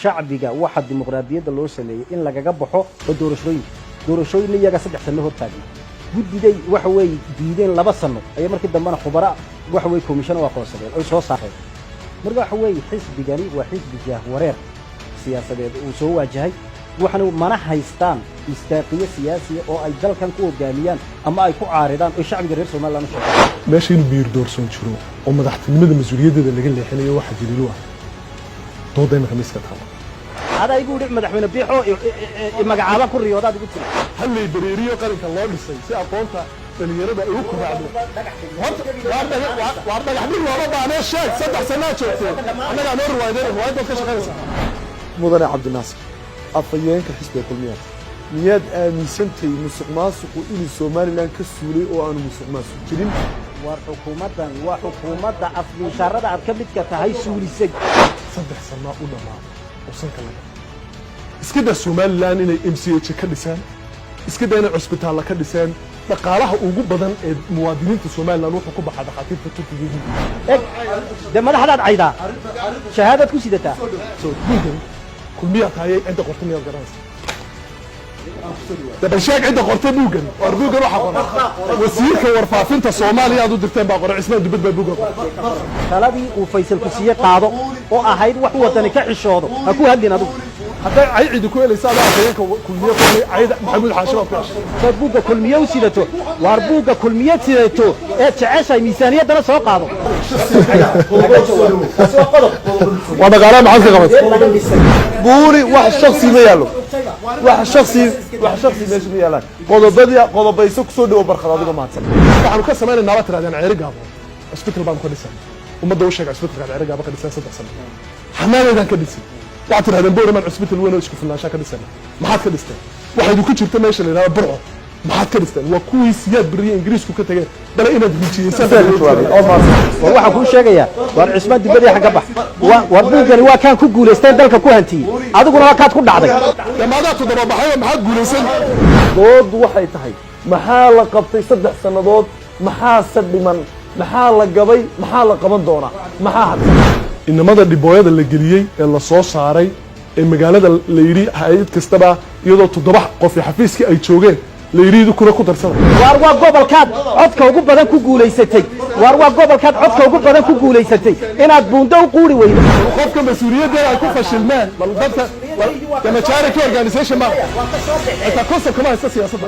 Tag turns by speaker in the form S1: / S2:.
S1: shacbiga waxa dimuqraadiyadda loo sameeyay in lagaga baxo oo doorashooyin iyaga 3 sano hor taagay gudiday waxa way diideen 2 sano ay markii dambana khubara waxa way commission waa qoonsadeen oo soo saareen marka waxa way xisbigani waa xisbi wareer siyaasadeed oo soo waajahay waxana mana haystaan istaaqiye siyaasiya oo ay dalkan ku hogaamiyaan ama ay ku caaridaan oo shacbiga reer Soomaaliland u sheegay
S2: meesha inuu biir doorsoon jiro oo madaxtinimada mas'uuliyadda laga leexinayo waxa jirilu ah doodayna kamiska taala
S1: hada igu dhig madaxweyne biixo magacaaba ku riyoodaad ugu tiri
S2: hal lay dareeriyo qaranka loo dhisay si aqoonta dhalinyarada ay u kobacdo waa dhagaxdii looga baahnaa sheeg 3 sano joogtay anaga aan riwaayada ka shaqeynaysa mudane cabdinaasir afayeenka xisbiga kulmiyaad niyad aaminsantay musuqmaasuqu inuu Soomaaliland ka suulay oo aanu musuqmaasuq jirin
S1: war xukuumadan waa xukuumadda afmisharada aad ka midka tahay suulisay
S2: 3 sano u dhamaaday oo sanka laga iska daa Soomaaliland inay MCH ka dhisaan iska daa inay cusbitaal ka dhisaan dhaqaalaha ugu badan ee muwaadiniinta Soomaaliland wuxuu ku baxay dhaqaatiirta Turkiga
S1: madaxdaad cayda shahaadad ku sidata
S2: soo kulmiyaad tahay inta qortay meel garanaysa dabashaag inta qortay buugan waxa qoran wasiirka warfaafinta Soomaaliya aad u dirteen baa qoran Ismaan Dibad baa buugan
S1: taladii uu Faysal ku siiyay qaado oo ahayd wax wadani ka xishoodo ha ku hadlin adigu
S2: hadda ay cid ku helaysaa afayeenka kulmiyaad ayda Maxamuud Xaashim
S1: buuga kulmiyaad sidato war buuga kulmiyaad sidato ee jeceshay miisaaniyadana soo qaado
S2: waa dhaqaalaha maxaa ka qabad buuri wax shakhsi ma yaalo wax shakhsi meesha ma yaalaan qodobayso ku soo dhaw barqad adiga maadsan waxaanu ka sameeynaa nabad tiraadeen ceeri gaabo hospital baan ku dhisay ummadda u sheegay hospitalka ceeri gaabo ka dhisay 3 sano xamaalaydan ka dhisay waxa tiraadeen boorman hospital weyn oo isku filnaansha ka dhisay maxaad ka dhistay waxaad ku jirta meesha la yiraahdo burco maxaad ka dhisteen waa kuwii siyaad bariye ingiriisku ka tageen bal inaad rijiyeysan
S1: waxa ku sheegaya war Ismaan Dibad xaga bax war buugani waa kan ku guuleystay dalka ku hantiyay adiguna waa kaad ku dhacday
S2: dhammaada todoba baxay maxaad guuleysan dood waxay tahay maxaa la qabtay 3 sanadood maxaa sadhiman maxaa la gabay maxaa la qaban doona maxaa hadda inamada dhibooyada la geliyay ee la soo saaray ee magaalada la yiri hay'ad kastaba iyadoo 7 qof xafiiska ay joogeen la yiriidu kuna ku darsada
S1: war waa gobolkaad codka ugu badan ku guuleysatay war waa gobolkaad codka ugu badan ku guuleysatay inaad buundo u quuri weydo
S2: qofka mas'uuliyadda ay ku fashilmeen bal dadka kama jaarka organization ma ka soo bixi ka kama siyaasadda